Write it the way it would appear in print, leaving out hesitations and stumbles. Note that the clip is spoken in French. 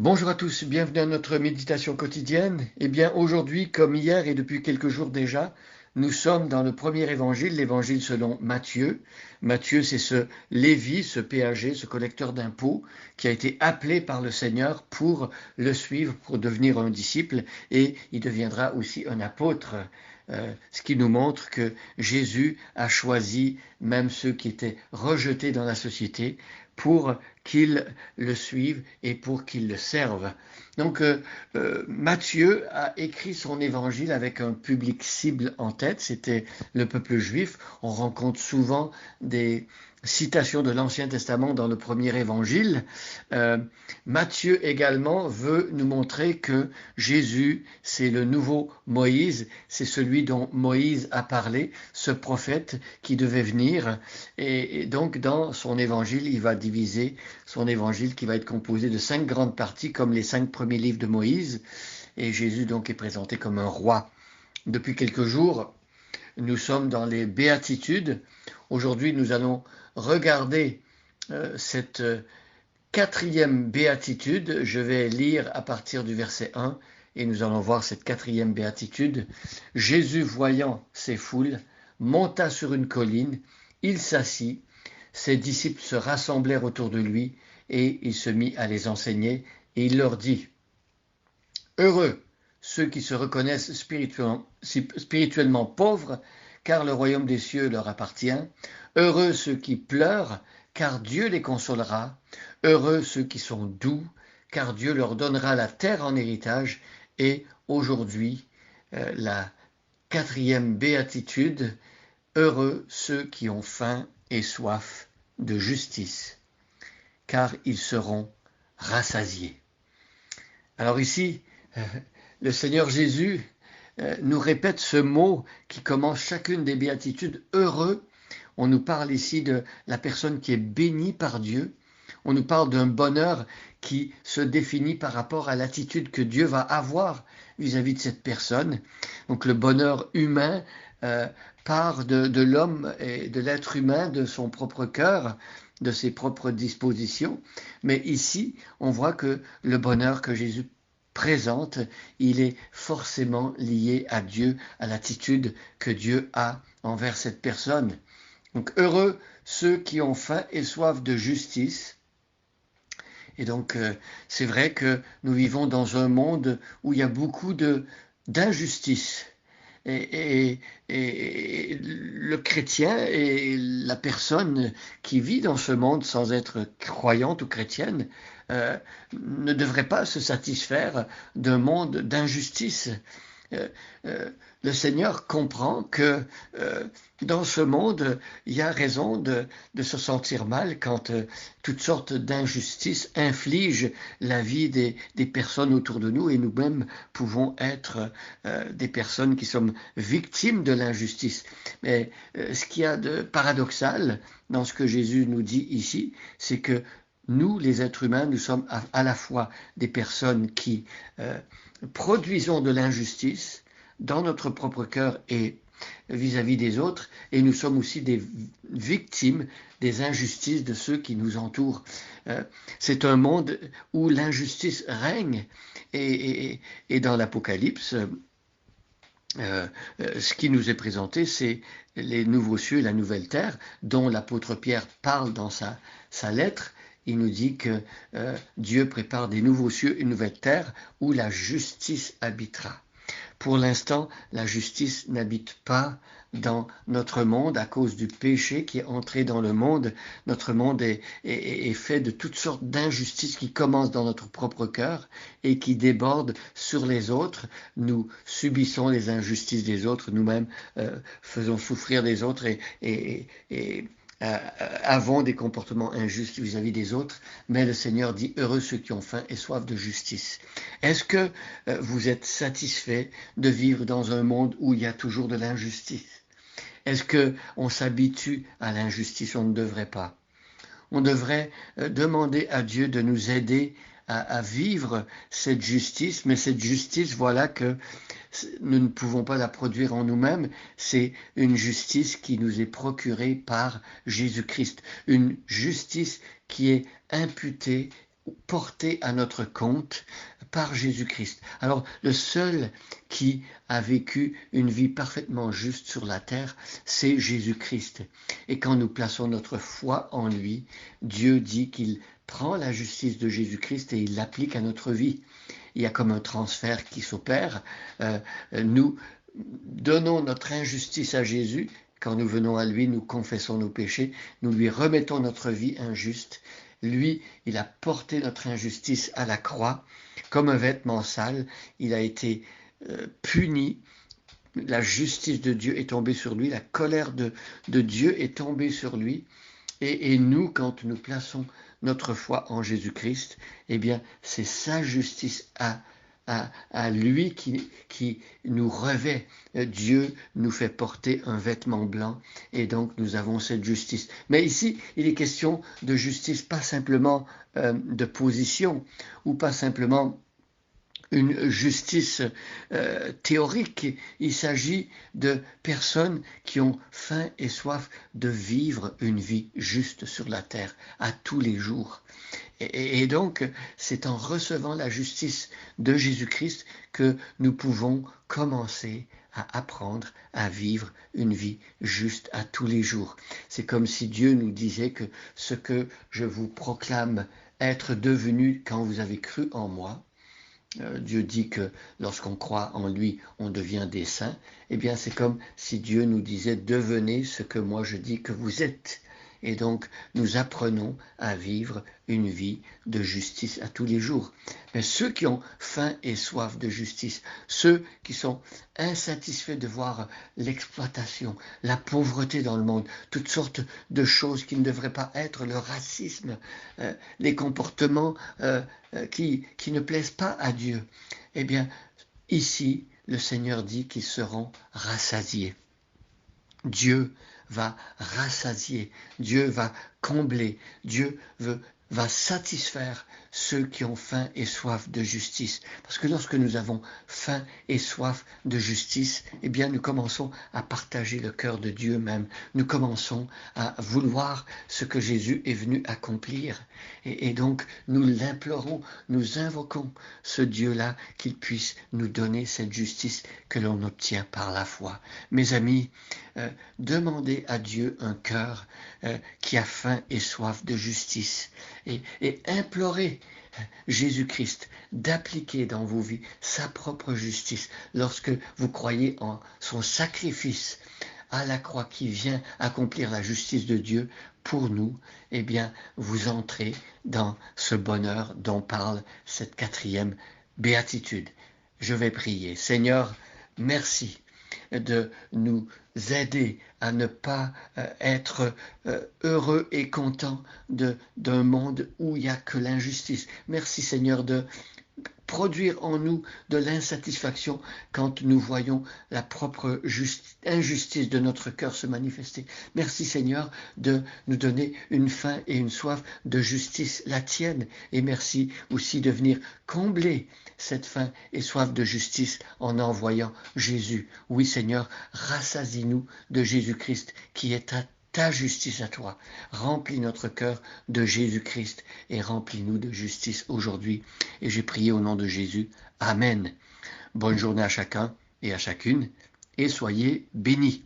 Bonjour à tous, bienvenue à notre méditation quotidienne. Eh bien, aujourd'hui, comme hier et depuis quelques jours déjà, nous sommes dans le premier évangile, l'évangile selon Matthieu. Matthieu, c'est ce Lévi, ce péager, ce collecteur d'impôts, qui a été appelé par le Seigneur pour le suivre, pour devenir un disciple, et il deviendra aussi un apôtre. Ce qui nous montre que Jésus a choisi même ceux qui étaient rejetés dans la société pour qu'ils le suivent et pour qu'ils le servent. Donc Matthieu a écrit son évangile avec un public cible en tête, c'était le peuple juif. On rencontre souvent des citations de l'Ancien Testament dans le premier évangile. Matthieu également veut nous montrer que Jésus, c'est le nouveau Moïse, c'est celui dont Moïse a parlé, ce prophète qui devait venir. Et donc dans son évangile, il va diviser son évangile qui va être composé de 5 grandes parties comme les 5 premiers livres de Moïse. Et Jésus donc est présenté comme un roi. Depuis quelques jours, nous sommes dans les béatitudes. Aujourd'hui, nous allons regarder cette quatrième béatitude. Je vais lire à partir du verset 1 et nous allons voir cette quatrième béatitude. Jésus, voyant ces foules, monta sur une colline, il s'assit, ses disciples se rassemblèrent autour de lui et il se mit à les enseigner et il leur dit: Heureux ceux qui se reconnaissent spirituellement pauvres, car le royaume des cieux leur appartient. Heureux ceux qui pleurent, car Dieu les consolera. Heureux ceux qui sont doux, car Dieu leur donnera la terre en héritage. Et aujourd'hui, la quatrième béatitude: heureux ceux qui ont faim et soif de justice, car ils seront rassasiés. Alors ici, le Seigneur Jésus nous répète ce mot qui commence chacune des béatitudes, heureux. On nous parle ici de la personne qui est bénie par Dieu. On nous parle d'un bonheur qui se définit par rapport à l'attitude que Dieu va avoir vis-à-vis de cette personne. Donc le bonheur humain part de l'homme et de l'être humain, de son propre cœur, de ses propres dispositions. Mais ici, on voit que le bonheur que Jésus présente, il est forcément lié à Dieu, à l'attitude que Dieu a envers cette personne. Donc heureux ceux qui ont faim et soif de justice. Et donc c'est vrai que nous vivons dans un monde où il y a beaucoup d'injustice. Et le chrétien et la personne qui vit dans ce monde sans être croyante ou chrétienne ne devrait pas se satisfaire d'un monde d'injustice. Euh, le Seigneur comprend que dans ce monde, il y a raison de se sentir mal quand toutes sortes d'injustices infligent la vie des personnes autour de nous et nous-mêmes pouvons être des personnes qui sommes victimes de l'injustice. Mais ce qu'il y a de paradoxal dans ce que Jésus nous dit ici, c'est que nous, les êtres humains, nous sommes à la fois des personnes qui produisons de l'injustice dans notre propre cœur et vis-à-vis des autres, et nous sommes aussi des victimes des injustices de ceux qui nous entourent. C'est un monde où l'injustice règne, et dans l'Apocalypse, ce qui nous est présenté, c'est les nouveaux cieux et la nouvelle terre, dont l'apôtre Pierre parle dans sa lettre. Il nous dit que Dieu prépare des nouveaux cieux et une nouvelle terre où la justice habitera. Pour l'instant, la justice n'habite pas dans notre monde à cause du péché qui est entré dans le monde. Notre monde est fait de toutes sortes d'injustices qui commencent dans notre propre cœur et qui débordent sur les autres. Nous subissons les injustices des autres, nous-mêmes faisons souffrir les autres et avons des comportements injustes vis-à-vis des autres, mais le Seigneur dit: heureux ceux qui ont faim et soif de justice. Est-ce que vous êtes satisfait de vivre dans un monde où il y a toujours de l'injustice? Est-ce qu'on s'habitue à l'injustice? On ne devrait pas. On devrait demander à Dieu de nous aider à vivre cette justice, mais cette justice, voilà que nous ne pouvons pas la produire en nous-mêmes, c'est une justice qui nous est procurée par Jésus-Christ, une justice qui est imputée porté à notre compte par Jésus-Christ. Alors, le seul qui a vécu une vie parfaitement juste sur la terre, c'est Jésus-Christ. Et quand nous plaçons notre foi en lui, Dieu dit qu'il prend la justice de Jésus-Christ et il l'applique à notre vie. Il y a comme un transfert qui s'opère. Nous donnons notre injustice à Jésus. Quand nous venons à lui, nous confessons nos péchés, nous lui remettons notre vie injuste. Lui, il a porté notre injustice à la croix comme un vêtement sale. Il a été puni. La justice de Dieu est tombée sur lui. La colère de Dieu est tombée sur lui. Et nous, quand nous plaçons notre foi en Jésus-Christ, eh bien, c'est sa justice à lui qui nous revêt. Dieu nous fait porter un vêtement blanc et donc nous avons cette justice. Mais ici, il est question de justice, pas simplement de position ou pas simplement une justice théorique. Il s'agit de personnes qui ont faim et soif de vivre une vie juste sur la terre à tous les jours. Et donc, c'est en recevant la justice de Jésus-Christ que nous pouvons commencer à apprendre à vivre une vie juste à tous les jours. C'est comme si Dieu nous disait que ce que je vous proclame être devenu quand vous avez cru en moi, Dieu dit que lorsqu'on croit en lui, on devient des saints. Eh bien, c'est comme si Dieu nous disait, devenez ce que moi je dis que vous êtes. Et donc, nous apprenons à vivre une vie de justice à tous les jours. Mais ceux qui ont faim et soif de justice, ceux qui sont insatisfaits de voir l'exploitation, la pauvreté dans le monde, toutes sortes de choses qui ne devraient pas être, le racisme, les comportements qui ne plaisent pas à Dieu, eh bien, ici, le Seigneur dit qu'ils seront rassasiés. Dieu va rassasier, Dieu va combler, Dieu va satisfaire ceux qui ont faim et soif de justice. Parce que lorsque nous avons faim et soif de justice, eh bien nous commençons à partager le cœur de Dieu même. Nous commençons à vouloir ce que Jésus est venu accomplir. Et donc nous l'implorons, nous invoquons ce Dieu-là qu'il puisse nous donner cette justice que l'on obtient par la foi. Mes amis, demandez à Dieu un cœur qui a faim et soif de justice et implorez Jésus-Christ d'appliquer dans vos vies sa propre justice lorsque vous croyez en son sacrifice à la croix qui vient accomplir la justice de Dieu pour nous. Eh bien, vous entrez dans ce bonheur dont parle cette 4e béatitude. Je vais prier. Seigneur, merci de nous aider à ne pas être heureux et contents d'un monde où il n'y a que l'injustice. Merci Seigneur de produire en nous de l'insatisfaction quand nous voyons la propre injustice de notre cœur se manifester. Merci Seigneur de nous donner une faim et une soif de justice, la tienne. Et merci aussi de venir combler cette faim et soif de justice en envoyant Jésus. Oui Seigneur, rassasie-nous de Jésus-Christ qui est ta justice à toi. Remplis notre cœur de Jésus-Christ et remplis-nous de justice aujourd'hui. Et j'ai prié au nom de Jésus. Amen. Bonne journée à chacun et à chacune et soyez bénis.